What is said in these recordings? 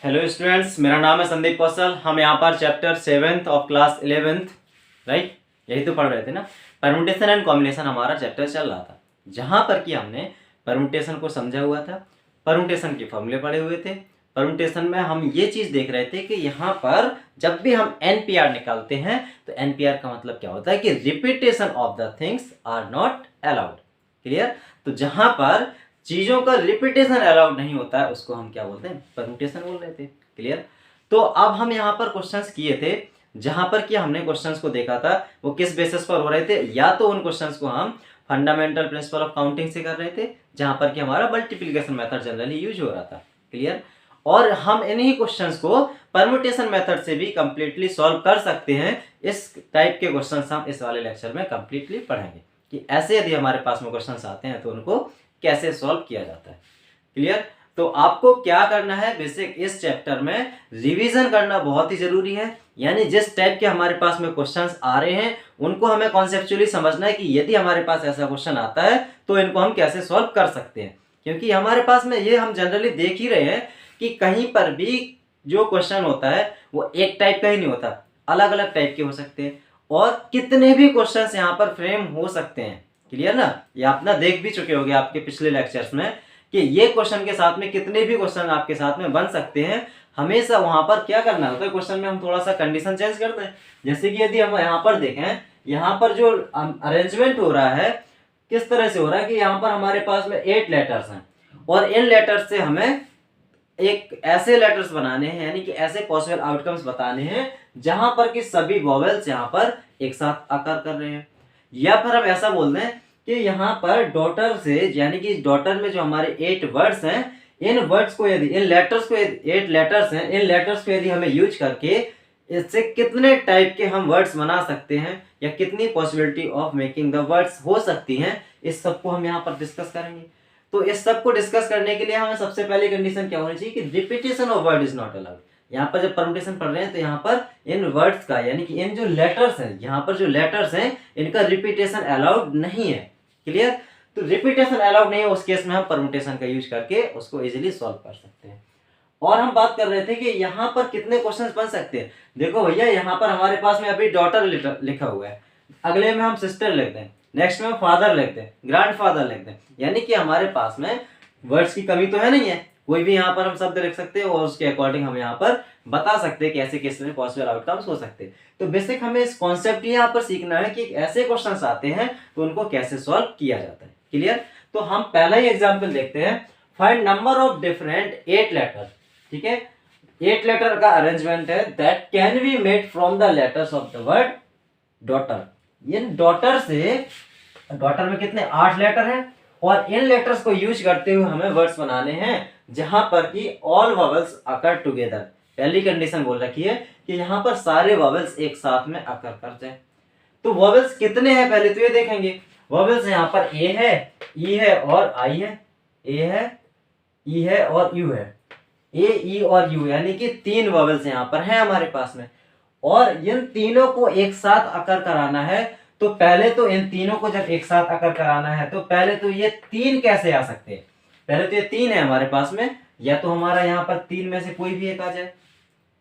Hello students, मेरा नाम है संदीप कौशल। हम यहाँ पर chapter 7th of class 11th right यही तो पढ़ रहे थे ना। परम्यूटेशन एंड कॉम्बिनेशन हमारा चैप्टर चल रहा था, जहाँ पर कि हमने परम्यूटेशन को समझा हुआ था, परम्यूटेशन के फॉर्मूले पढ़े हुए थे। परम्यूटेशन में हम ये चीज़ देख रहे थे कि यहाँ पर जब भी हम NPR निकालते हैं तो NPR का मतलब क्या होता है कि repetition of the things are not allowed. Clear? तो जहाँ पर चीजों का रिपीटेशन अलाउड नहीं होता है उसको हम क्या बोलते हैं? परम्यूटेशन बोल रहे थे। क्लियर? तो अब हम यहाँ पर क्वेश्चंस किए थे, जहां पर कि हमने क्वेश्चंस को देखा था वो किस बेसिस पर हो रहे थे। या तो उन क्वेश्चंस को हम फंडामेंटल प्रिंसिपल ऑफ काउंटिंग से कर रहे थे, जहां पर कि हमारा मल्टीप्लिकेशन मेथड जनरली यूज हो रहा था। क्लियर? और हम इन्हीं क्वेश्चंस को परम्यूटेशन मेथड से भी कंप्लीटली सॉल्व कर सकते हैं। इस टाइप के क्वेश्चंस हम इस वाले लेक्चर में कंप्लीटली पढ़ेंगे कि ऐसे यदि हमारे पास में क्वेश्चंस आते हैं तो उनको कैसे सॉल्व किया जाता है। क्लियर? तो आपको क्या करना है, बेसिक इस चैप्टर में रिवीजन करना बहुत ही जरूरी है। यानी जिस टाइप के हमारे पास में क्वेश्चंस आ रहे हैं उनको हमें कॉन्सेप्चुअली समझना है कि यदि हमारे पास ऐसा क्वेश्चन आता है तो इनको हम कैसे सॉल्व कर सकते हैं। क्योंकि हमारे पास में ये हम जनरली देख ही रहे हैं कि कहीं पर भी जो क्वेश्चन होता है वो एक टाइप का ही नहीं होता, अलग अलग टाइप के हो सकते हैं और कितने भी क्वेश्चंस यहाँ पर फ्रेम हो सकते हैं। क्लियर ना? ये अपना देख भी चुके होंगे आपके पिछले लेक्चर्स में कि ये क्वेश्चन के साथ में कितने भी क्वेश्चन आपके साथ में बन सकते हैं। हमेशा वहां पर क्या करना होता है, क्वेश्चन में हम थोड़ा सा कंडीशन चेंज करते हैं। जैसे कि यदि हम यहाँ पर देखें, यहाँ पर जो अरेंजमेंट हो रहा है किस तरह से हो रहा है कि यहाँ पर हमारे पास में 8 लेटर्स हैं और इन लेटर्स से हमें एक ऐसे लेटर्स बनाने हैं, यानी कि ऐसे पॉसिबल आउटकम्स बताने हैं जहां पर कि सभी वॉवेल्स यहाँ पर एक साथ आकर कर रहे हैं। या फिर हम ऐसा बोल दें कि यहाँ पर डॉटर से, यानी कि डॉटर में जो हमारे 8 वर्ड्स हैं, इन वर्ड्स को यदि इन लेटर्स को 8 लेटर्स हैं, इन लेटर्स को यदि हमें यूज करके इससे कितने टाइप के हम वर्ड्स बना सकते हैं या कितनी possibility of making the words हो सकती हैं, इस सबको हम यहाँ पर डिस्कस करेंगे। तो इस सब को डिस्कस करने के लिए हमें सबसे पहले कंडीशन क्या होनी चाहिए कि repetition of word is not allowed. यहाँ पर जब परम्यूटेशन पढ़ रहे हैं तो यहाँ पर इन वर्ड्स का, यानी कि इन जो लेटर्स हैं, यहाँ पर जो लेटर्स हैं इनका रिपीटेशन अलाउड नहीं है। क्लियर? तो रिपीटेशन अलाउड नहीं है, उस केस में हम परम्यूटेशन का यूज करके उसको इजीली सॉल्व कर सकते हैं। और हम बात कर रहे थे कि यहाँ पर कितने क्वेश्चंस बन सकते हैं। देखो भैया, यहाँ पर हमारे पास में अभी डॉटर लिखा हुआ है, अगले में हम सिस्टर लिखते हैं, नेक्स्ट में हम फादर लिखते हैं, ग्रैंडफादर लिखते हैं। यानी कि हमारे पास में वर्ड्स की कमी तो है नहीं है, कोई भी यहाँ पर हम शब्द लिख सकते हैं और उसके अकॉर्डिंग हम यहाँ पर बता सकते हैं कि ऐसे केस में पॉसिबल आउटकम्स हो सकते हैं। तो बेसिक हमें इस कॉन्सेप्ट यहाँ पर सीखना है कि ऐसे क्वेश्चंस आते हैं तो उनको कैसे सॉल्व किया जाता है। क्लियर? तो हम पहला ही एग्जाम्पल देखते हैं। Find number of different 8 letter. ठीक है, 8 लेटर का अरेंजमेंट है that can be made from the letters of the word daughter. इन डॉटर से, डॉटर में कितने 8 लेटर हैं और इन लेटर्स को यूज करते हुए हमें वर्ड्स बनाने हैं जहां पर कि ऑल वॉवेल्स अकर टुगेदर। पहली कंडीशन बोल रखी है कि यहां पर सारे वॉवेल्स एक साथ में अकर कर जाए। तो वॉवेल्स कितने हैं पहले तो ये देखेंगे। वॉवेल्स यहाँ पर ए है, ई है और आई है। ए है, ई है और यू है। ए, ई और यू, यानी कि 3 वॉवेल्स यहाँ पर हैं हमारे पास में और इन तीनों को एक साथ अकर कराना है। तो पहले तो इन तीनों को जब एक साथ अकर कराना है तो पहले तो ये 3 कैसे आ सकते हैं। पहले तो ये 3 है हमारे पास में, या तो हमारा यहाँ पर 3 में से कोई भी एक आ जाए,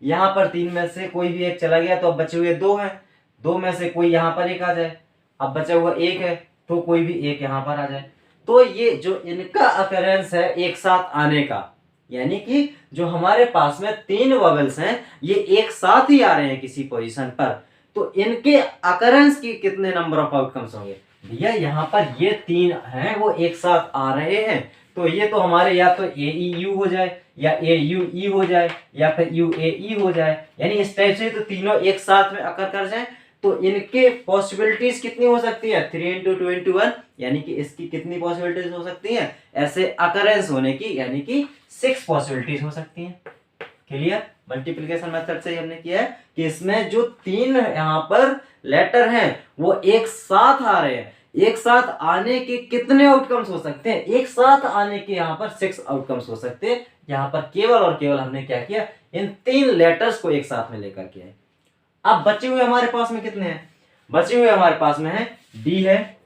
यहाँ पर 3 में से कोई भी एक चला गया तो अब बचे हुए 2 हैं, 2 में से कोई यहाँ पर एक आ जाए, अब बचा हुआ 1 है तो कोई भी एक यहाँ पर आ जाए। तो ये जो इनका अकरेंस है एक साथ आने का, यानी कि जो हमारे पास में 3 वॉवेल्स हैं ये एक साथ ही आ रहे हैं किसी पोजीशन पर, तो इनके अकरेंस की कितने नंबर ऑफ आउटकम्स होंगे भैया। यहाँ पर ये 3 हैं वो एक साथ आ रहे हैं तो ये तो हमारे या तो ए ई यू हो जाए या ए यू ई हो जाए या फिर यू ए ई हो जाए, यानी इस टाइप से तो तीनों एक साथ में अकर कर जाए। तो इनके पॉसिबिलिटीज कितनी हो सकती है 3 into 2 into 1, यानी कि इसकी कितनी पॉसिबिलिटीज हो सकती है ऐसे अकरेंस होने की, यानी कि 6 पॉसिबिलिटीज हो सकती हैं। क्लियर? मल्टीप्लिकेशन मेथड से हमने किया है कि इसमें जो 3 यहाँ पर लेटर हैं वो एक साथ आ रहे हैं। एक साथ आने के कितने आउटकम्स हो सकते हैं? एक साथ आने के यहाँ पर 6 आउटकम्स हो सकते हैं। यहाँ पर केवल और केवल हमने क्या किया, इन 3 लेटर्स को एक साथ में लेकर किया है। अब बचे हुए हमारे पास में कितने हैं? बचे हुए हमारे पास में है डी है,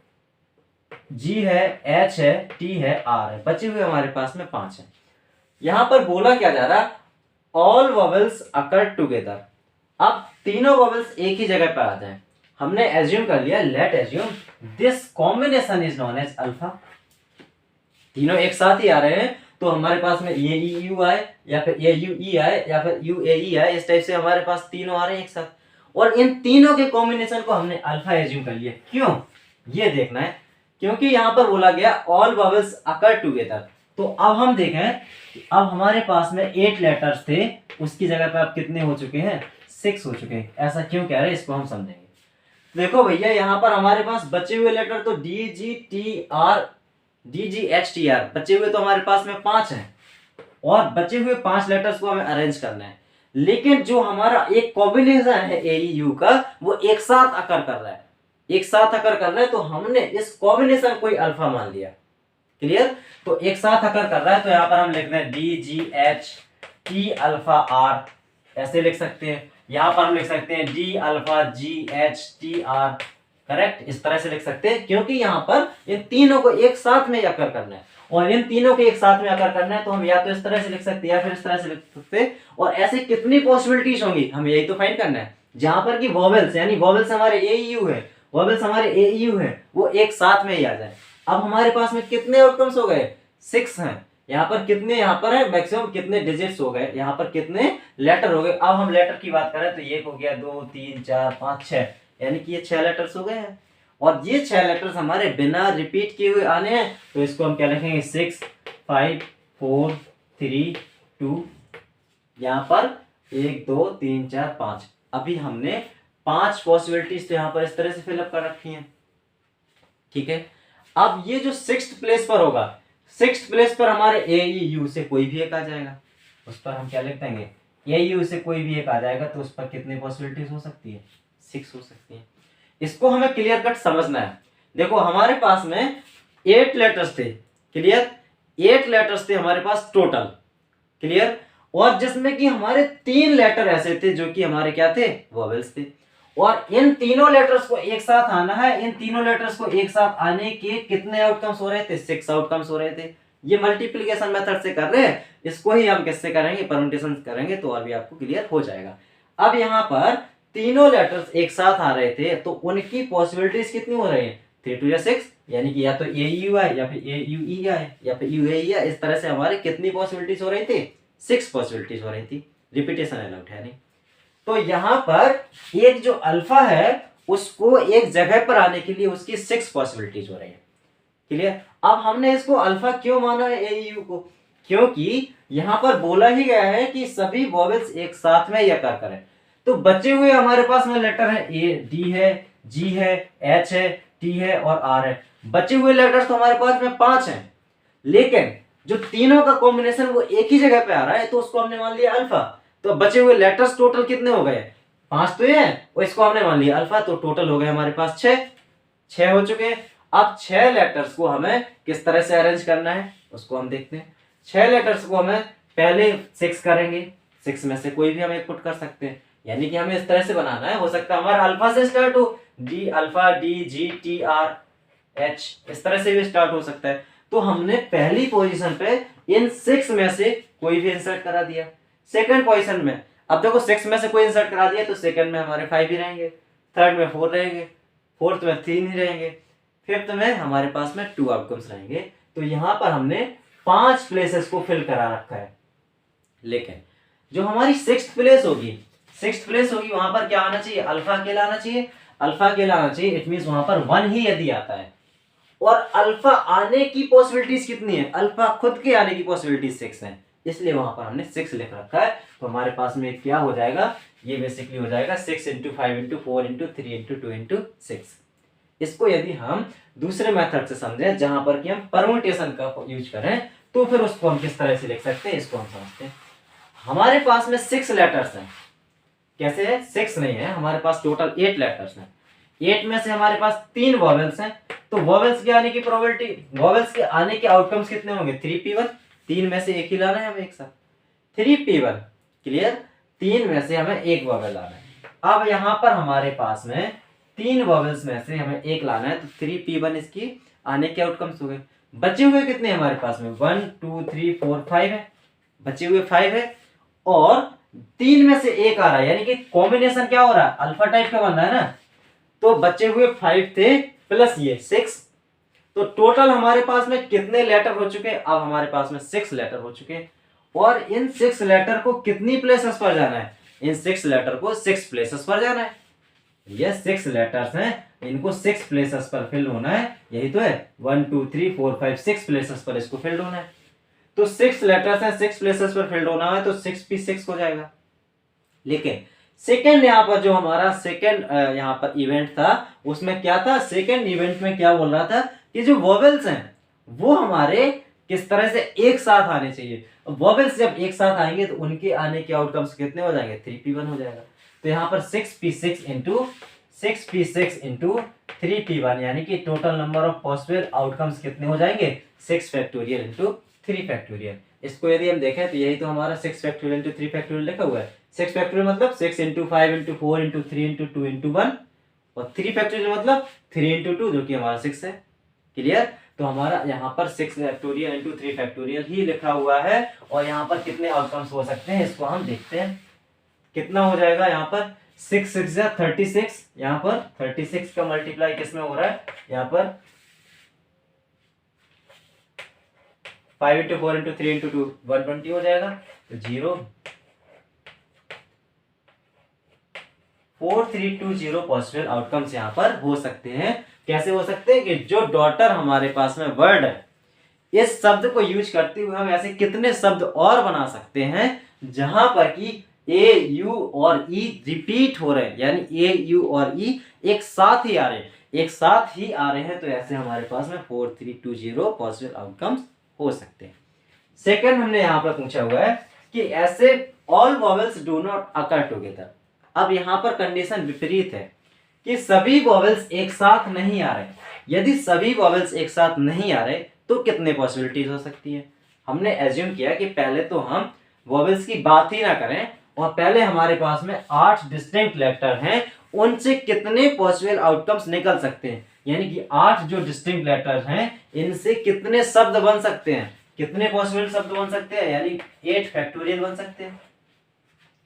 जी है, एच है, टी है, आर है। बचे हुए हमारे पास में 5 है। यहां पर बोला क्या जा रहा, ऑल वॉवेल्स अकर टुगेदर। अब तीनों वॉवेल्स एक ही जगह पर आ जाएं। हमने एज्यूम कर लिया, let assume this combination is known as alpha. तीनों एक साथ ही आ रहे हैं, तो हमारे पास में ये यू आए या फिर ये यू ई आए या फिर यू ए ई आए, इस टाइप से हमारे पास तीनों आ रहे हैं एक साथ, और इन तीनों के कॉम्बिनेशन को हमने अल्फा एज्यूम कर लिया। क्यों, ये देखना है, क्योंकि यहां पर बोला गया ऑल वॉवेल्स अकर टुगेदर। तो अब हम देखें, अब हमारे पास में 8 लेटर्स थे, उसकी जगह पे अब कितने हो चुके हैं, 6 हो चुके हैं। ऐसा क्यों कह रहे हैं, इसको हम समझेंगे। देखो भैया, यहाँ पर हमारे पास बचे हुए लेटर तो D G T R, D G H T are बचे हुए तो हमारे पास में 5 हैं, और बचे हुए 5 लेटर्स को हमें अरेंज करना है। लेकिन जो हमारा एक कॉम्बिनेशन है ए यू का, वो एक साथ अकर कर रहा है, एक साथ अकर कर रहा है, तो हमने इस कॉम्बिनेशन को ही अल्फा मान लिया। क्लियर, तो एक साथ अकर कर रहा है, तो यहाँ पर हम लिख रहे हैं D G H T alpha R, ऐसे लिख सकते हैं। यहाँ पर हम लिख सकते हैं D alpha G H T are, correct, इस तरह से लिख सकते हैं, क्योंकि यहाँ पर इन तीनों को एक साथ में अकर करना है, और इन तीनों को एक साथ में अकर करना है, तो हम या तो इस तरह से लिख सकते हैं या फिर इस तरह से लिख सकते हैं। और ऐसे कितनी पॉसिबिलिटीज होंगी, हमें यही तो फाइंड करना है, जहां पर की वॉवेल्स, यानी वॉवेल्स हमारे ए यू है, वॉवेल्स हमारे ए यू है, वो एक साथ में ही आ जाए। अब हमारे पास में कितने आउटकम्स हो गए, 6 हैं। यहाँ पर कितने, यहाँ पर है मैक्सिमम कितने डिजिट्स हो गए, यहाँ पर कितने लेटर हो गए। अब हम लेटर की बात करें तो ये हो गया 2 3 4 5 6, यानी कि ये 6 लेटर्स हो गए हैं, और ये 6 लेटर्स हमारे बिना रिपीट किए हुए आने हैं, तो इसको हम क्या लिखेंगे, 6 5 4 3 2, यहाँ पर 1 2 3 4 5। अभी हमने 5 पॉसिबिलिटीज तो यहाँ पर इस तरह से फिलअप कर रखी हैं, ठीक है। अब ये जो 6th प्लेस पर होगा, 6th प्लेस पर हमारे ए यू से कोई भी एक आ जाएगा, उस पर हम क्या लिख देंगे, ए यू से कोई भी एक आ जाएगा, तो उस पर कितनी पॉसिबिलिटीज हो सकती है, 6 हो सकती है। इसको हमें क्लियर कट समझना है। देखो हमारे पास में 8 लेटर्स थे, क्लियर, 8 लेटर्स थे हमारे पास टोटल, क्लियर, और जिसमें कि हमारे 3 लेटर ऐसे थे जो कि हमारे क्या थे, वॉवेल्स थे, और इन तीनों लेटर्स को एक साथ आना है। इन तीनों लेटर्स को एक साथ आने के कितने आउटकम्स हो रहे थे, 6 आउटकम्स हो रहे थे। ये मल्टीप्लिकेशन मेथड से कर रहे हैं, इसको ही हम किससे करेंगे, परम्यूटेशन करेंगे, तो और भी आपको क्लियर हो जाएगा। अब यहाँ पर तीनों लेटर्स एक साथ आ रहे थे, तो उनकी पॉसिबिलिटीज कितनी हो रही है, 3 2 6, यानी कि या तो ए यू आए या फिर ए यू ई आए या फिर यू ए ई आए, इस तरह से हमारे कितनी पॉसिबिलिटीज हो रही थी, 6 पॉसिबिलिटीज हो रही थी। रिपीटेशन अलाउड है नहीं। तो यहाँ पर एक जो अल्फा है, उसको एक जगह पर आने के लिए उसकी 6 पॉसिबिलिटीज हो रही है, क्लियर। अब हमने इसको अल्फा क्यों माना है ए यू को, क्योंकि यहाँ पर बोला ही गया है कि सभी वॉवेल्स एक साथ में या कर करें। तो बचे हुए हमारे पास में लेटर है, ए डी है, जी है, एच है, टी है और आर है। बचे हुए लेटर्स तो हमारे पास में 5 हैं, लेकिन जो तीनों का कॉम्बिनेशन वो एक ही जगह पे आ रहा है, तो उसको हमने मान लिया अल्फा। तो बचे हुए लेटर्स टोटल कितने हो गए, 5 तो ये हैं, और इसको हमने मान लिया अल्फा, तो टोटल हो गए हमारे पास 6 हो चुके हैं। अब 6 लेटर्स को हमें किस तरह से अरेंज करना है, उसको हम देखते हैं। 6 लेटर्स को हमें पहले 6 करेंगे, 6 में से कोई भी हम एक पुट कर सकते हैं, यानी कि हमें इस तरह से बनाना है। हो सकता है हमारा अल्फा से स्टार्ट हो, D alpha D G T R H, इस तरह से भी स्टार्ट हो सकता है। तो हमने पहली पोजीशन पे इन 6 में से कोई भी इंसर्ट करा दिया। सेकंड पोजीशन में, अब देखो 6 में से कोई इंसर्ट करा दिया, तो सेकंड में हमारे 5 ही रहेंगे, थर्ड में 4 रहेंगे, फोर्थ में 3 ही रहेंगे, फिफ्थ में हमारे पास में 2 आउटकम्स रहेंगे। तो यहाँ पर हमने 5 प्लेसेस को फिल करा रखा है। लेकिन जो हमारी 6th प्लेस होगी, 6th प्लेस होगी, वहां पर क्या आना चाहिए, अल्फा अकेला आना चाहिए, अल्फा अकेला आना चाहिए। इट मींस वहां पर 1 ही यदि आता है, और अल्फा आने की पॉसिबिलिटीज कितनी है, अल्फा खुद के आने की पॉसिबिलिटीज 6 है, इसलिए वहां पर हमने 6 लिख रखा है। तो हमारे पास में क्या हो जाएगा, ये बेसिकली हो जाएगा 6 × 5 × 4 × 3 × 2 × 6। इसको यदि हम दूसरे मेथड से समझें, जहां पर कि हम परम्यूटेशन का यूज करें, तो फिर उसको हम किस तरह से लिख सकते हैं, इसको हम समझते हैं। हमारे पास में 6 लेटर्स हैं, कैसे है, 6 नहीं है, हमारे पास टोटल 8 लेटर्स हैं। 8 में से हमारे पास 3 वॉवेल्स हैं, तो वॉवेल्स के आने की प्रोबेबिलिटी, वॉवेल्स के आने के आउटकम्स कितने होंगे, 3p1, 3 में से एक ही लाना है हमें एक साथ, 3p1, क्लियर, 3 में से हमें एक वॉवेल लाना है। अब यहाँ पर हमारे पास में 3 वॉवेल्स में से हमें एक लाना है, तो 3p1 इसकी आने के आउटकम्स हो गए। बचे हुए कितने हमारे पास में, 1 2 3 4 5 है, बचे हुए 5 है, और 3 में से एक आ रहा है, यानी कि कॉम्बिनेशन क्या हो रहा है, अल्फा टाइप का बन रहा है ना। तो बचे हुए 5 थे प्लस ये 6, तो टोटल हमारे पास में कितने लेटर हो चुके हैं, अब हमारे पास में 6 लेटर हो चुके हैं। और इन 6 लेटर को कितनी प्लेसेस पर जाना है, इन 6 लेटर को 6 प्लेसेस पर जाना है। ये 6 लेटर्स हैं, इनको 6 प्लेसेस पर फिल होना है, यही तो है 1 2 3 4 5 6 प्लेसेस पर इसको फिल्ड होना है। तो 6 लेटर्स हैं, 6 प्लेसेस पर फिल्ड होना है, तो 6p6 हो जाएगा। लेकिन सेकेंड यहाँ पर जो हमारा सेकेंड यहाँ पर इवेंट था, उसमें क्या था, सेकेंड इवेंट में क्या बोल रहा था कि जो वोवेल्स हैं वो हमारे किस तरह से एक साथ आने चाहिए। वोवेल्स जब एक साथ आएंगे तो उनके आने के आउटकम्स कितने हो जाएंगे, 3p1 हो जाएगा। तो यहाँ पर 6p6 इंटू 3p1, यानी कि total number of possible outcomes कितने हो जाएंगे, 6 फैक्टोरियल इंटू 3 फैक्टोरियल। इसको यदि हम देखें तो यही तो हमारा 6 फैक्टोरियल इंटू 3 फैक्टोरियल लिखा हुआ है। 6 फैक्टोरियल मतलब 6 into 5 into 4 into 3 into 2 into 1, और 3 फैक्टोरियल मतलब 3 इंटू 2 जो कि हमारा 6 है। क्लियर। तो हमारा यहाँ पर 6 फैक्टोरियल इंटू 3 फैक्टोरियल ही लिखा हुआ है। और यहाँ पर कितने आउटकम्स हो सकते हैं इसको हम देखते हैं। कितना हो जाएगा यहाँ पर 6 6 36, यहाँ पर 36 का मल्टीप्लाई किसमें हो रहा है, यहाँ पर 5 इंटू 4 इंटू 3 इंटू 2 120 हो जाएगा। तो 0 4320 पॉसिबल आउटकम्स यहाँ पर हो सकते हैं। कैसे हो सकते हैं कि जो डॉटर हमारे पास में वर्ड है, इस शब्द को यूज करते हुए हम ऐसे कितने शब्द और बना सकते हैं जहां पर कि ए यू और ई रिपीट हो रहे हैं, यानी ए यू और ई एक साथ ही आ रहे हैं, एक साथ ही आ रहे हैं। तो ऐसे हमारे पास में 4320 पॉसिबल आउटकम्स हो सकते हैं। सेकंड हमने यहाँ पर पूछा हुआ है कि ऐसे all vowels do not occur together. अब यहाँ पर कंडीशन विपरीत है कि सभी वॉवेल्स एक साथ नहीं आ रहे। यदि सभी वॉवेल्स एक साथ नहीं आ रहे तो कितने पॉसिबिलिटीज हो सकती है। हमने एज्यूम किया कि पहले तो हम वॉवेल्स की बात ही ना करें और पहले हमारे पास में 8 डिस्टिंक्ट लेटर हैं, उनसे कितने पॉसिबल आउटकम्स निकल सकते हैं, यानी कि 8 जो डिस्टिंक्ट लेटर्स हैं इनसे कितने शब्द बन सकते हैं, कितने पॉसिबल शब्द बन सकते हैं, यानी 8 फैक्टोरियल बन सकते हैं।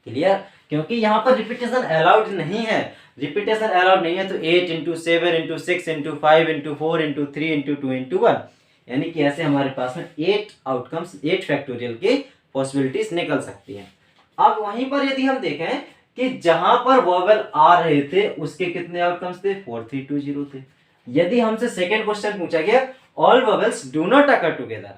क्लियर। क्योंकि यहाँ पर रिपीटेशन अलाउड नहीं है, रिपीटेशन अलाउड नहीं है तो 8 into 7 into 6 into 5 into 4 into 3 into 2 into 1, यानी कि ऐसे हमारे पास में 8 आउटकम्स 8 फैक्टोरियल की पॉसिबिलिटीज निकल सकती हैं। अब वहीं पर यदि हम देखें कि जहां पर वोवेल आ रहे थे उसके कितने आउटकम्स थे, 4320 थे। यदि हमसे सेकेंड क्वेश्चन पूछा गया all vowels do not occur together,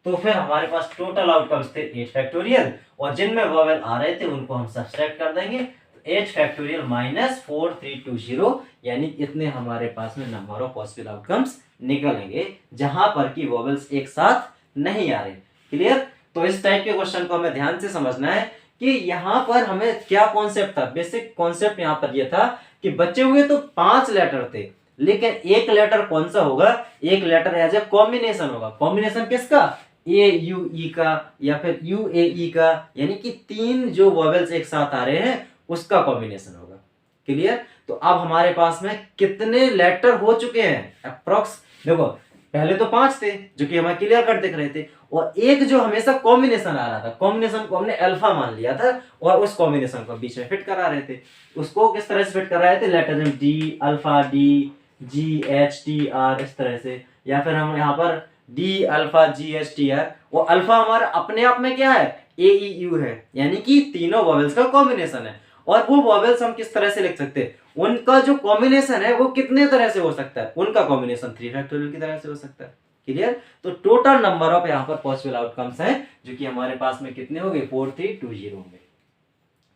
तो फिर हमारे पास टोटल आउटकम्स थे 8 फैक्टोरियल, और जिनमें वोवेल आ रहे थे उनको हम सब्सट्रैक्ट कर देंगे। 8 फैक्टोरियल माइनस 4320, यानी इतने हमारे पास में नंबर ऑफ पॉसिबल आउटकम्स निकलेंगे जहां पर की वोवेल्स एक साथ नहीं आ रहे। क्लियर। तो इस टाइप के क्वेश्चन को हमें ध्यान से समझना है कि यहाँ पर हमें क्या कॉन्सेप्ट था। बेसिक कॉन्सेप्ट यहाँ पर यह था कि बचे हुए तो 5 लेटर थे, लेकिन एक लेटर कौन सा होगा, एक लेटर एज ए कॉम्बिनेशन होगा। कॉम्बिनेशन किसका, ए यू ई का या फिर यू ए ई का, यानी कि 3 जो वोवेल्स एक साथ आ रहे हैं उसका कॉम्बिनेशन होगा। क्लियर। तो अब हमारे पास में कितने लेटर हो चुके हैं अप्रोक्स, देखो पहले तो 5 थे जो कि हमें क्लियर कट दिख रहे थे, और एक जो हमेशा कॉम्बिनेशन आ रहा था, कॉम्बिनेशन को हमने अल्फा मान लिया था और उस कॉम्बिनेशन को बीच में फिट करा रहे थे। उसको किस तरह से फिट कर रहे थे, letter D alpha D G H T R इस तरह से, या फिर हम यहाँ पर D alpha G H T R, वो अल्फा हमारा अपने आप में क्या है, ए ई यू है, यानी कि तीनों वॉवेल्स का कॉम्बिनेशन है। और वो वॉवेल्स हम किस तरह से लिख सकते हैं, उनका जो कॉम्बिनेशन है वो कितने तरह से हो सकता है, उनका कॉम्बिनेशन 3 फैक्टोरियल की तरह से हो सकता है। क्लियर। तो टोटल नंबर ऑफ यहाँ पर पॉसिबल आउटकम्स हैं जो कि हमारे पास में कितने हो गए, 4320 होंगे।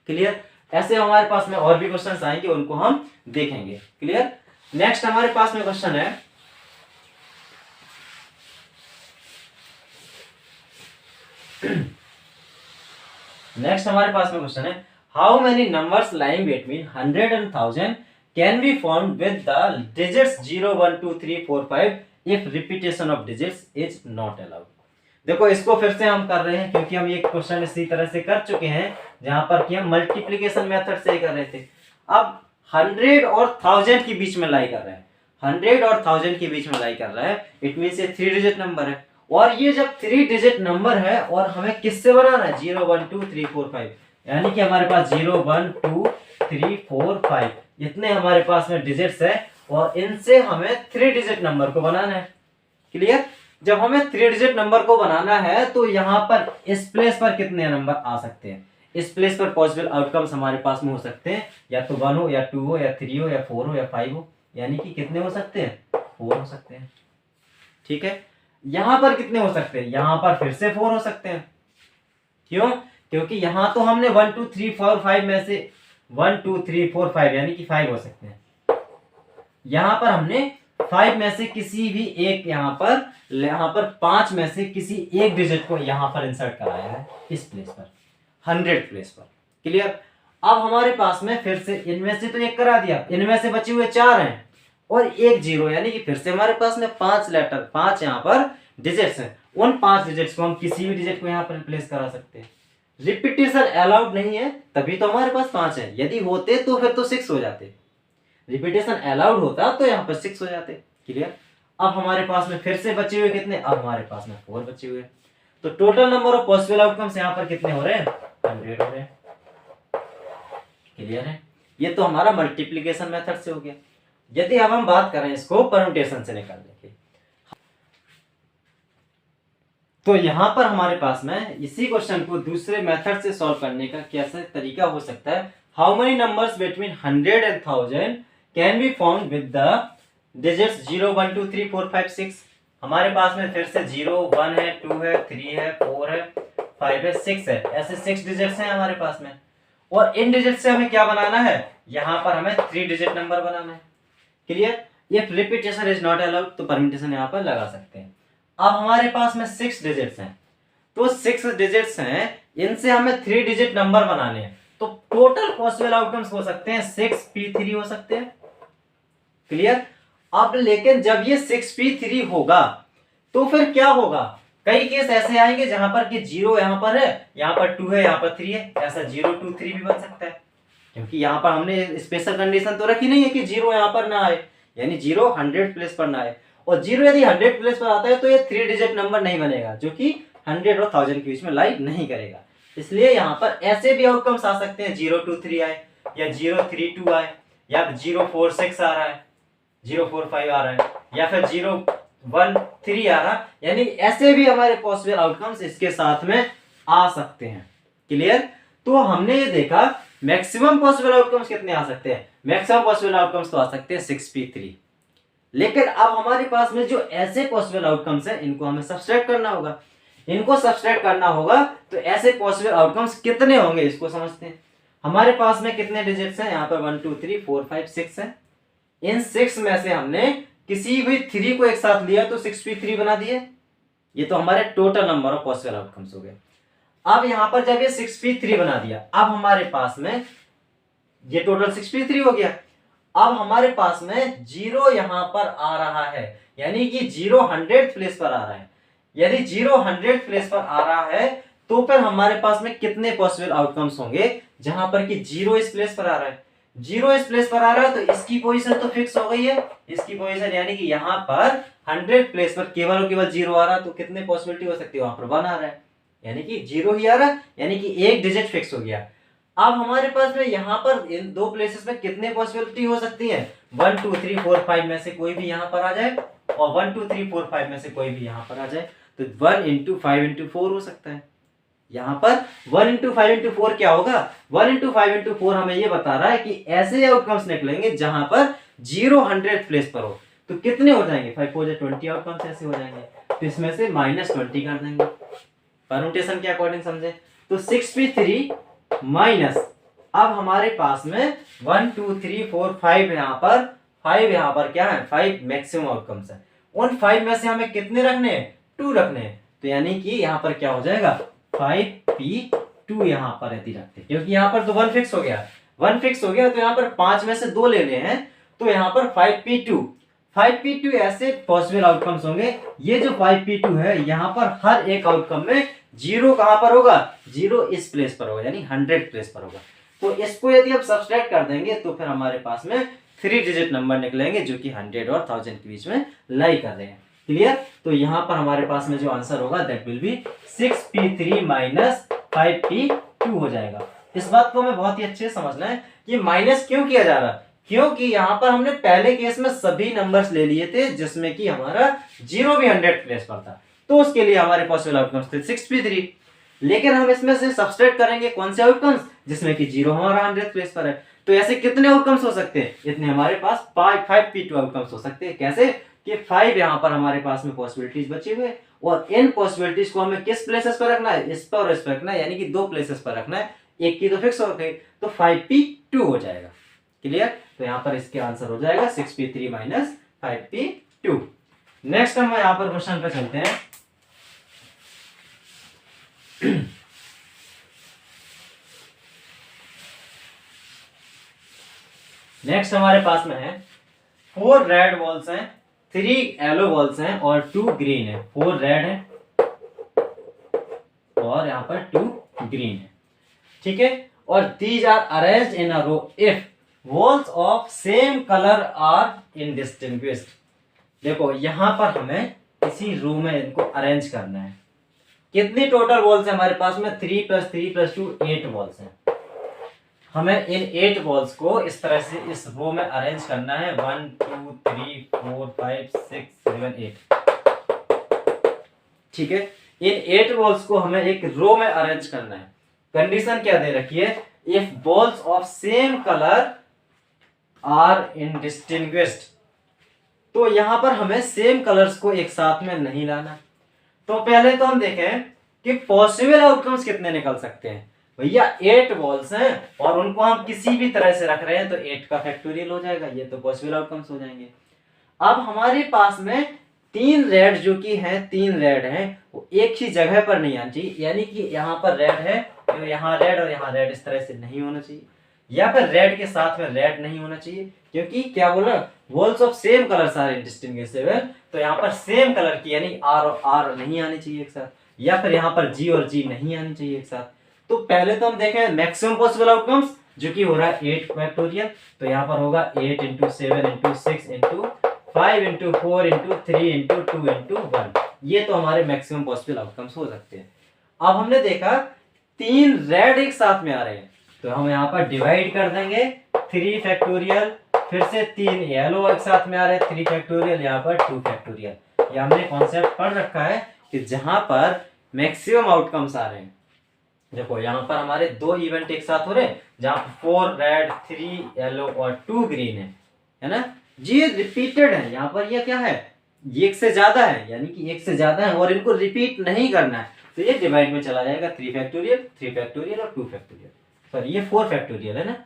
क्लियर। ऐसे हमारे पास में और भी क्वेश्चंस आएंगे, उनको हम देखेंगे। क्लियर। नेक्स्ट हमारे पास में क्वेश्चन है नेक्स्ट हमारे पास में क्वेश्चन है how many numbers lying between 100 and 1000 can be found with the digits 0 1 2 3 4 5 if repetition of digits is not allowed. देखो इसको फिर से हम कर रहे हैं क्योंकि हम ये क्वेश्चन इसी तरह से कर चुके हैं जहां पर कि हम मल्टीप्लिकेशन मेथड से ही कर रहे थे। अब 100 और 1000 के बीच में लाई कर रहे हैं, 100 और 1000 के बीच में लाई कर रहा है, इट मींस ये 3 डिजिट नंबर है और ये जब 3 डिजिट नंबर है और हमें किससे बनाना है 0 1 2 3 4 5, यानी कि हमारे पास 0 1 2 3 4 5 इतने हमारे पास में डिजिट्स है और इनसे हमें 3 डिजिट नंबर को बनाना है। क्लियर? जब हमें 3 डिजिट नंबर को बनाना है तो यहाँ पर इस प्लेस पर कितने नंबर आ सकते हैं, इस प्लेस पर पॉसिबल आउटकम्स हमारे पास में हो सकते हैं या तो 1 हो या 2 हो या 3 हो या 4 हो या 5 हो, यानी कि कितने हो सकते हैं 4 हो सकते हैं। ठीक है, यहां पर कितने हो सकते हैं, यहां पर फिर से 4 हो सकते हैं। क्यों? क्योंकि यहां तो हमने 1 2 3 4 5 में से 1 2 3 4 5 यानी कि 5 हो सकते हैं। यहां पर हमने 5 में से किसी भी एक यहां पर 5 में से किसी एक डिजिट को यहां पर इंसर्ट कराया है इस प्लेस पर 100 प्लेस पर। क्लियर? अब हमारे पास में फिर से इनमें से तो एक करा दिया, इनमें से बचे हुए 4 हैं और एक 0, यानी कि फिर से हमारे पास में 5 यहाँ पर डिजिट्स हैं। उन 5 डिजिट्स को हम किसी भी डिजिट को यहाँ पर रिप्लेस करा सकते हैं। रिपीटेशन अलाउड नहीं है तभी तो हमारे पास 5 है, यदि होते तो फिर तो 6 हो जाते। रिपीटेशन अलाउड होता तो यहाँ पर 6 हो जाते। क्लियर? अब हमारे पास में फिर से बचे हुए कितने, अब हमारे पास में 4 बचे हुए। तो total number of possible outcomes यहाँ पर कितने हो रहे हैं 100 हो रहे हैं। क्लियर है? ये तो हमारा मल्टीप्लीकेशन मेथड से हो गया। यदि अब हम बात करें इसको परम्यूटेशन से निकालने की, तो यहां पर हमारे पास में इसी क्वेश्चन को दूसरे मेथड से सॉल्व करने का कैसे तरीका हो सकता है। How many numbers between 100 and 1000 can be formed with the digits 0 1 2 3 4 5 6। हमारे पास में फिर से 0 1 है 2 है 3 है 4 है 5 है 6 है, ऐसे 6 डिजिट्स हैं हमारे पास में। और इन डिजिट से हमें क्या बनाना है, यहां पर हमें 3 डिजिट नंबर बनाना है। Clear? If repetition is not allowed तो परम्यूटेशन यहां पर लगा सकते हैं। अब हमारे पास में 6 डिजिट्स हैं, तो 6 डिजिट्स हैं, इनसे हमें 3 डिजिट नंबर बनाने हैं। तो टोटल पॉसिबल आउटकम्स हो सकते हैं 6p3 हो सकते हैं। क्लियर? अब लेकिन जब ये 6p3 होगा तो फिर क्या होगा, कई केस ऐसे आएंगे जहां पर कि 0 यहां पर है, यहां पर 2 है, यहां पर 3 है, ऐसा 0 2 3 भी बन सकता है। क्योंकि यहां पर हमने स्पेशल कंडीशन तो रखी नहीं है कि 0 यहां पर ना आए, यानी 0 100 प्लेस पर ना आए। और 0 यदि 100 प्लेस पर आता है तो ये 3 डिजिट नंबर नहीं बनेगा, जो कि 100 और 1000 के बीच में लाई नहीं करेगा। इसलिए यहाँ पर ऐसे भी आउटकम्स आ सकते हैं 0 2 3 आए या 0 3 2 आए या 0 4 6 आ रहा है, 0 4 5 आ रहा है या फिर 0 1 3 आ रहा, यानी ऐसे भी हमारे पॉसिबल आउटकम्स इसके साथ में आ सकते हैं। क्लियर? तो हमने ये देखा मैक्सिमम पॉसिबल आउटकम्स कितने आ सकते हैं, मैक्सिमम पॉसिबल आउटकम्स तो आ सकते हैं 6p3। लेकिन अब हमारे पास में जो ऐसे पॉसिबल आउटकम्स हैं इनको हमें सब्सट्रैक्ट करना होगा। इनको सब्सट्रैक्ट करना होगा तो ऐसे पॉसिबल आउटकम्स कितने होंगे इसको समझते हैं। हमारे पास में कितने डिजिट्स हैं, यहाँ पर 1 2 3 4 5 6 है। इन 6 में से हमने किसी भी 3 को एक साथ लिया तो 6p3 बना दिए। ये तो हमारे total number of possible outcomes हो गए। अब यहां पर जब ये 6p3 बना दिया, अब हमारे पास में ये टोटल 6p3 हो गया। अब हमारे पास में 0 यहां पर आ रहा है, यानी कि 0 100 प्लेस पर आ रहा है। यदि 0 100 प्लेस पर आ रहा है तो फिर हमारे पास में कितने पॉसिबल आउटकम्स होंगे, जहां पर कि 0 इस प्लेस पर आ रहा है। 0 इस प्लेस पर आ रहा है तो इसकी पोजीशन तो फिक्स हो गई है, इसकी पोजीशन, यानी कि यहां पर 100 प्लेस पर केवल और केवल 0 आ रहा है, तो कितने पॉसिबिलिटी हो सकती है, वहां पर 1 आ रहा है, यानी कि 0 ही आ रहा है, यानी कि एक डिजिट फिक्स हो गया। अब हमारे पास में यहाँ पर इन दो प्लेसेस में कितने पॉसिबिलिटी हो सकती है, 1 2 3 4 5 में से कोई भी यहाँ पर आ जाए और 1 2 3 4 5 में से कोई भी यहाँ पर आ जाए, तो 1 × 5 × 4 हो सकता है। यहाँ पर 1 × 5 × 4 क्या होगा, 1 × 5 × 4 हमें ये बता रहा है कि ऐसे आउटकम्स निकलेंगे जहां पर 0 100 प्लेस पर हो, तो कितने हो जाएंगे, 5 4 20 आउटकम्स ऐसे हो जाएंगे। तो इसमें से -20 कर देंगे परम्यूटेशन के अकॉर्डिंग समझे। तो 6p3 माइनस, अब हमारे पास में 1 2 3 4 5 यहाँ पर 5 यहाँ पर क्या है, 5 मैक्सिमम आउटकम्स है। उन 5 में से हमें कितने रखने हैं, 2 रखने हैं। तो यानी कि यहाँ पर क्या हो जाएगा, 5p2 यहाँ पर यदि रखते, क्योंकि यहाँ पर तो 1 फिक्स हो गया, 1 फिक्स हो गया, तो यहाँ पर 5 में से 2 लेने हैं, तो यहाँ पर 5p2 ऐसे पॉसिबल आउटकम्स होंगे। ये जो 5p2 है, यहाँ पर हर एक आउटकम में 0 कहां पर होगा, 0 इस प्लेस पर होगा, यानी 100 प्लेस पर होगा। तो इसको यदि आप सब्सट्रैक्ट कर देंगे तो फिर हमारे पास में 3 डिजिट नंबर निकलेंगे, जो कि 100 और 1000 के बीच में लाई कर रहे हैं। क्लियर। तो यहाँ पर हमारे पास में जो आंसर होगा that will be 6p3 minus 5p2 हो जाएगा। इस बात को हमें बहुत ही अच्छे से समझना है कि माइनस क्यों किया जा रहा है, क्योंकि यहाँ पर हमने पहले केस में सभी नंबर्स ले लिए थे जिसमें कि हमारा 0 भी 100 प्लेस पर था, तो उसके लिए हमारे पॉसिबल आउटकम्स थे 6p3। लेकिन हम इसमें से सबट्रैक्ट करेंगे कौन से आउटकम्स, जिसमें कि 0 हमारा 100 प्लेस पर है। तो ऐसे कितने आउटकम्स हो सकते हैं, इतने हमारे पास 5p2 आउटकम्स हो सकते हैं। कैसे कि 5 यहाँ पर हमारे पास में पॉसिबिलिटीज बचे हुए, और इन पॉसिबिलिटीज को हमें किस प्लेसेस पर रखना है, इस पर और इस पर रखना है, यानी कि 2 प्लेसेस पर रखना है, एक की तो फिक्स हो गई, तो 5p2 हो जाएगा। क्लियर। तो यहाँ पर इसके आंसर हो जाएगा 6p3 माइनस 5p2। नेक्स्ट हम यहाँ पर क्वेश्चन पे चलते हैं। नेक्स्ट हमारे पास में है 4 रेड बॉल्स हैं, 3 येलो बॉल्स हैं और 2 ग्रीन है। 4 रेड है और यहाँ पर 2 ग्रीन है, ठीक है। और these are arranged in a row if balls of same colour are indistinguished. देखो यहाँ पर हमें इसी रो में इनको अरेंज करना है। कितनी टोटल वॉल्स है हमारे पास में, 3 + 3 + 2 8 वॉल्स हैं। हमें इन 8 वॉल्स को इस तरह से इस रो में अरेंज करना है, 1 2 3 4 5 6 7 8, ठीक है। इन 8 वॉल्स को हमें एक रो में अरेंज करना है। कंडीशन क्या दे रखी है, if balls of same colour are indistinguished. तो यहां पर हमें सेम कलर्स को एक साथ में नहीं लाना। तो पहले तो हम देखें कि पॉसिबल आउटकम्स कितने निकल सकते हैं। भैया 8 बॉल्स हैं और उनको हम किसी भी तरह से रख रहे हैं, तो 8 का फैक्टोरियल हो जाएगा, ये तो पॉसिबल आउटकम्स हो जाएंगे। अब हमारे पास में 3 रेड जो कि हैं, 3 रेड हैं, वो एक ही जगह पर नहीं आनी चाहिए, यानी कि यहाँ पर रेड है तो यहाँ रेड और यहाँ रेड इस तरह से नहीं होना चाहिए, या फिर रेड के साथ में रेड नहीं होना चाहिए, क्योंकि क्या बोला, वॉल्स ऑफ सेम कलर सारे डिस्टिंग्विशेबल। तो यहाँ पर सेम कलर की यानी आर और आर नहीं आनी चाहिए एक साथ, या फिर यहाँ पर जी और जी नहीं आनी चाहिए एक साथ। तो पहले तो हम देखें मैक्सिमम पॉसिबल आउटकम्स, जो कि हो रहा है 8 फैक्टोरियल। तो यहाँ पर होगा 8 × 7 × 6 × 5 × 4 × 3 × 2 × 1। ये तो हमारे मैक्सिमम पॉसिबल आउटकम्स हो सकते हैं। अब हमने देखा 3 रेड एक साथ में आ रहे हैं, तो हम यहाँ पर डिवाइड कर देंगे 3 फैक्टोरियल, फिर से 3 येलो एक साथ में आ रहे हैं 3 फैक्टोरियल, यहाँ पर 2 फैक्टोरियल। ये हमने कॉन्सेप्ट पढ़ रखा है कि जहां पर मैक्सिमम आउटकम्स आ रहे हैं, देखो यहाँ पर हमारे 2 इवेंट एक साथ हो रहे हैं, जहाँ 4 रेड 3 येलो और 2 ग्रीन है ना। ये रिपीटेड है, यहाँ पर ये क्या है, एक से ज्यादा है, यानी कि एक से ज्यादा है और इनको रिपीट नहीं करना है, तो ये डिवाइड में चला जाएगा 3 फैक्टोरियल 3 फैक्टोरियल और 2 फैक्टोरियल। सॉरी ये 4 फैक्टोरियल है ना,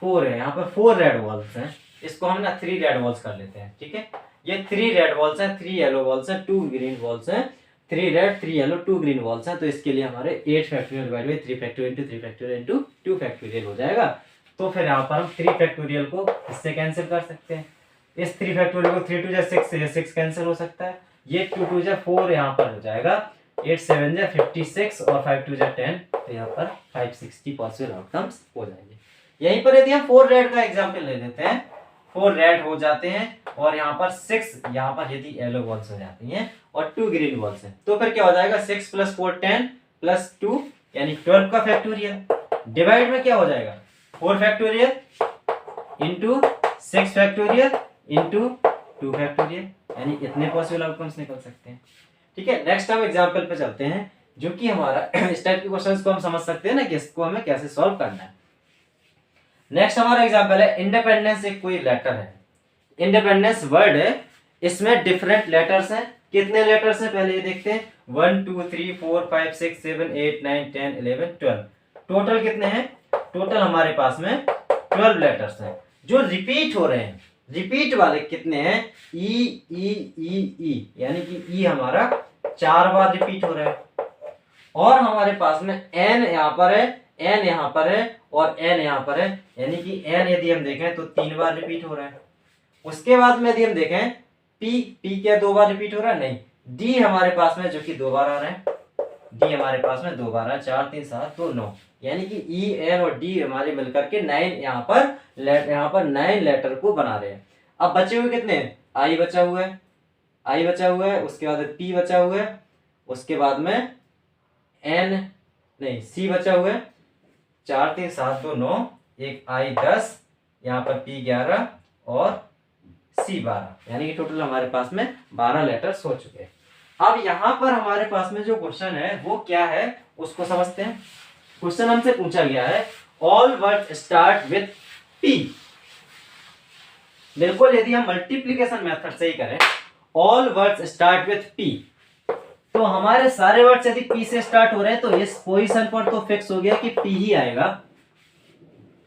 4 है, यहाँ पर 4 रेड वॉल्स हैं, इसको हम ना 3 रेड वॉल्स कर लेते हैं, ठीक है। ये 3 रेड वॉल्स हैं, 3 येलो वॉल्स हैं, 2 ग्रीन वॉल्स हैं, 3 रेड 3 येलो 2 ग्रीन वॉल्स हैं। तो इसके लिए हमारे 8 factorial divide by 3 factorial × 3 factorial × 2 factorial हो जाएगा। तो फिर यहाँ पर हम 3 फैक्टोरियल को इससे कैंसिल कर सकते हैं। इस 3 फैक्टोरियल को 3 × 2 = 6 से 6 कैंसिल हो सकता है, ये 2 × 2 = 4 यहाँ पर हो जाएगा, 8 × 7 = 56 और 5 × 2 = 10, तो यहाँ पर 560 पॉसिबल आउटकम्स हो जाएंगे। यहीं पर यदि हम 4 रेड का एग्जांपल ले लेते हैं, 4 रेड हो जाते हैं और यहाँ पर 6 यहाँ पर यदि येलो बॉल्स हो जाती हैं और 2 ग्रीन बॉल्स हैं, तो फिर क्या हो जाएगा 6 + 4 10 + 2 यानी 12 का फैक्टोरियल, डिवाइड में क्या हो जाएगा 4 फैक्टोरियल × 6 फैक्टोरियल × 2 फैक्टोरियल, यानी इतने पॉसिबल आउटकम्स निकल सकते हैं, ठीक है। नेक्स्ट हम एग्जांपल पे चलते हैं, जो कि हमारा इस टाइप के क्वेश्चंस को हम समझ सकते हैं ना कि इसको हमें कैसे सॉल्व करना है। नेक्स्ट हमारा एग्जांपल है इंडिपेंडेंस, एक कोई लेटर है, इंडिपेंडेंस वर्ड है, इसमें डिफरेंट लेटर्स हैं। कितने लेटर्स हैं पहले ये देखते हैं, 1 2 3 4 5 6 7 8 9 10 11 12, टोटल कितने हैं, टोटल हमारे पास में 12 लेटर्स हैं जो रिपीट हो रहे हैं। रिपीट वाले कितने हैं, ई ई ई ई, यानी कि ई हमारा 4 बार रिपीट हो रहा है, और हमारे पास में एन यहाँ पर है, एन यहाँ पर है और एन यहाँ पर है, यानी कि एन यदि हम देखें तो 3 बार रिपीट हो रहा है। उसके बाद में यदि हम देखें पी, पी क्या 2 बार रिपीट हो रहा है, नहीं। डी हमारे पास में जो कि 2 बार आ रहा है, डी हमारे पास में 2 बार है, 4 3 7 तो 9, यानी कि ई एन और डी हमारे मिलकर के 9 यहाँ पर 9 लेटर को बना रहे हैं। अब बचे हुए कितने, आई बचा हुआ है, आई बचा हुआ है, उसके बाद पी बचा हुआ है, उसके बाद में एन नहीं सी बचा हुआ है, 4 3 7 2 9, एक आई 10, यहाँ पर पी 11 और सी 12, यानी कि टोटल हमारे पास में 12 लेटर्स हो चुके हैं। अब यहाँ पर हमारे पास में जो क्वेश्चन है वो क्या है उसको समझते हैं। क्वेश्चन हमसे पूछा गया है all words start with P. बिल्कुल यदि हम मल्टीप्लीकेशन मेथड से ही करें, all words start with P, तो हमारे सारे वर्ड्स यदि पी से स्टार्ट हो रहे हैं तो इस पोजीशन पर तो फिक्स हो गया कि पी ही आएगा,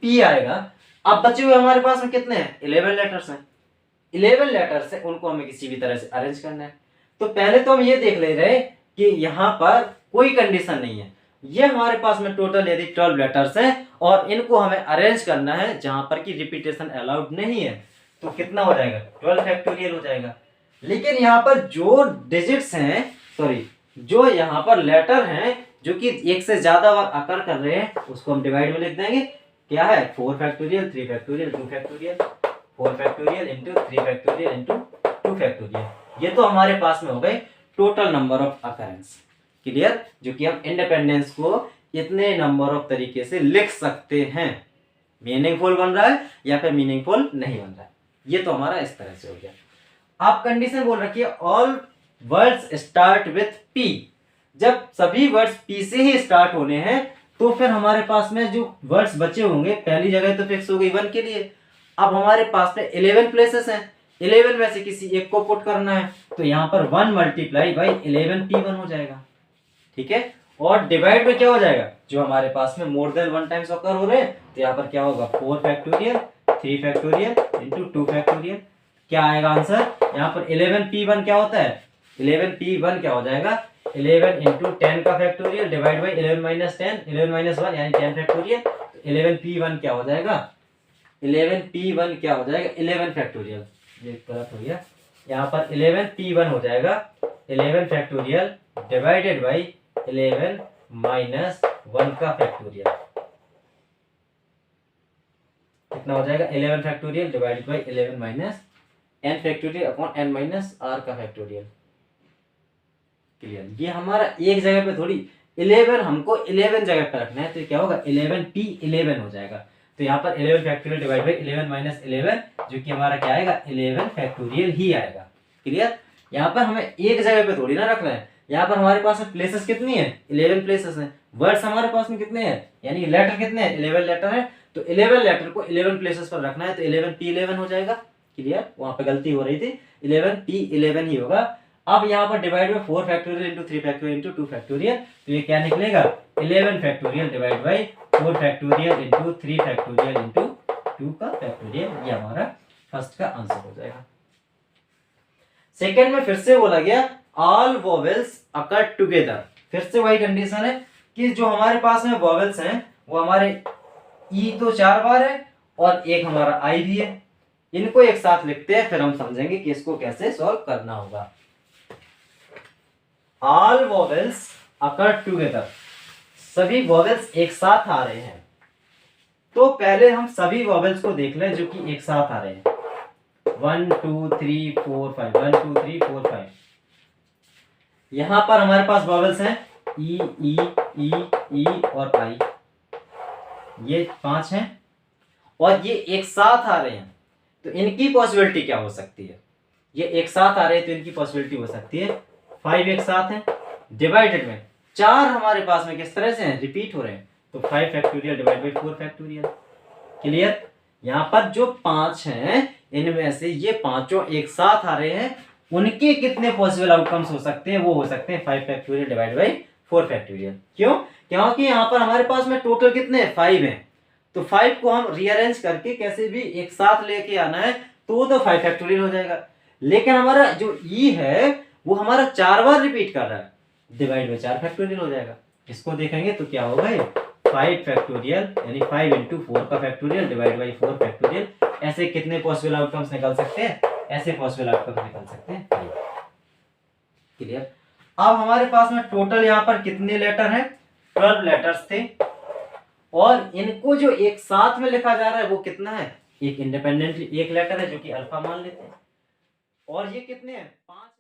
पी आएगा। अब बचे हुए हमारे पास में कितने हैं, 11 लेटर्स हैं। 11 लेटर्स है, उनको हमें किसी भी तरह से अरेंज करना है। तो पहले तो हम ये देख ले रहे कि यहाँ पर कोई कंडीशन नहीं है, ये हमारे पास में टोटल यदि 12 लेटर्स हैं और इनको हमें अरेंज करना है जहां पर की रिपीटेशन अलाउड नहीं है, तो कितना हो जाएगा, 12 फैक्टोरियल हो जाएगा। लेकिन यहाँ पर जो डिजिट्स हैं, सॉरी जो यहाँ पर लेटर हैं जो कि एक से ज्यादा बार अकर कर रहे हैं, उसको हम डिवाइड में लिख देंगे। क्या है, 4 factorial, 3 factorial, 2 factorial, 4 factorial into 3 factorial into 2 factorial. ये तो हमारे पास में हो गए total number of occurrence. Clear, जो कि हम इंडिपेंडेंस को इतने नंबर ऑफ तरीके से लिख सकते हैं, मीनिंगफुल बन रहा है या फिर मीनिंगफुल नहीं बन रहा है, ये तो हमारा इस तरह से हो गया। आप कंडीशन बोल रखिए all words start with P. जब सभी वर्ड्स पी से ही स्टार्ट होने हैं तो फिर हमारे पास में जो वर्ड्स बचे होंगे, पहली जगह तो फिक्स हो गई 1 के लिए। अब हमारे पास में 11 प्लेसेस हैं, 11 में से किसी एक को पुट करना है, तो यहाँ पर 1 मल्टीप्लाई बाई 11 P1 हो जाएगा। ठीक है, और डिवाइड में क्या हो जाएगा, जो हमारे पास में मोर देन 1 टाइम्स ऑकर हो रहे हैं, तो यहाँ पर क्या होगा 4 फैक्टोरियल 3 फैक्टोरियल इंटू 2 फैक्टोरियल। क्या आएगा आंसर, यहाँ पर 11 P1 क्या होता है, 11 P1 क्या हो जाएगा, 11 इंटू 10 का factorial divide by 11 minus 10, 11 minus 1 यानी 10 फैक्टोरियल। 11 P1 क्या हो जाएगा, 11 P1 क्या हो जाएगा 11 फैक्टोरियल, ये गलत हो गया, यहाँ पर 11 P1 हो जाएगा 11 फैक्टोरियल डिवाइडेड बाई 11 माइनस 1 का फैक्टोरियल। कितना हो जाएगा, 11 factorial divided by 11 minus n factorial upon n minus r का फैक्टोरियल। क्लियर, ये हमारा एक जगह पे थोड़ी 11 हमको 11 जगह पे रखना है, तो क्या होगा 11 P 11 हो जाएगा। तो यहाँ पर 11 फैक्टोरियल डिवाइड बाई 11 माइनस 11, जो कि हमारा क्या आएगा 11 फैक्टोरियल ही आएगा। क्लियर, यहाँ पर हमें एक जगह पे थोड़ी ना रखना है, यहाँ पर हमारे पास में प्लेसेस कितनी है, 11 प्लेसेस हैं। वर्ड्स हमारे पास में कितने हैं, यानी लेटर कितने हैं, 11 लेटर है, तो 11 लेटर को 11 प्लेसेस पर रखना है, तो 11 P 11 हो जाएगा। क्लियर, वहां पे गलती हो रही थी, 11 P 11 ही होगा। अब यहाँ पर divide by 4 factorial into 3 factorial into 2 factorial, तो ये क्या निकलेगा 11 factorial divide by 4 factorial into 3 factorial into 2 का फैक्टोरियल। ये हमारा फर्स्ट का आंसर हो जाएगा। सेकंड में फिर से बोला गया ऑल वोवेल्स अकर टुगेदर। फिर से वही कंडीशन है कि जो हमारे पास में वोवेल्स हैं वो हमारे ई तो 4 बार है और एक हमारा आई भी है, इनको एक साथ लिखते हैं, फिर हम समझेंगे कि इसको कैसे सॉल्व करना होगा। ऑल वोवेल्स अकर टुगेदर, सभी वोवेल्स एक साथ आ रहे हैं। तो पहले हम सभी वोवेल्स को देख लें जो कि एक साथ आ रहे हैं, 1 2 3 4 5, 1 2 3 4 5। यहां पर हमारे पास वोवेल्स हैं ई ई ई ई और आई, ये 5 हैं और ये एक साथ आ रहे हैं, तो इनकी पॉसिबिलिटी क्या हो सकती है, ये एक साथ आ रहे हैं तो इनकी पॉसिबिलिटी हो सकती है 5 एक साथ हैं, डिवाइडेड में 4 हमारे पास में किस तरह से हैं, रिपीट हो रहे हैं, तो 5 factorial divide by 4 factorial. Clear, यहाँ पर जो 5 हैं इनमें से ये पांचों एक साथ आ रहे हैं, उनके कितने पॉसिबल आउटकम्स हो सकते हैं, वो हो सकते हैं 5 फैक्टोरियल डिवाइड बाई 4 फैक्टोरियल। क्यों, क्योंकि यहाँ पर हमारे पास में टोटल कितने 5 हैं, तो 5 को हम रीअरेंज करके कैसे भी एक साथ लेके आना है तो 5 फैक्टोरियल हो जाएगा। लेकिन हमारा जो ई है वो हमारा 4 बार रिपीट कर रहा है, डिवाइड बाई 4 फैक्टोरियल हो जाएगा। इसको देखेंगे तो क्या होगा, 5 फैक्टोरियल यानी 5 इंटू 4 का फैक्टोरियल डिवाइड बाई 4 फैक्टोरियल। ऐसे कितने पॉसिबल आउटकम्स निकल सकते हैं, ऐसे पॉसिबल आउटकम्स निकल सकते हैं 5। क्लियर, अब हमारे पास में टोटल यहाँ पर कितने लेटर हैं, 12 लेटर्स थे, और इनको जो एक साथ में लिखा जा रहा है वो कितना है, एक इंडिपेंडेंटली एक लेटर है जो कि अल्फा मान लेते हैं, और ये कितने हैं 5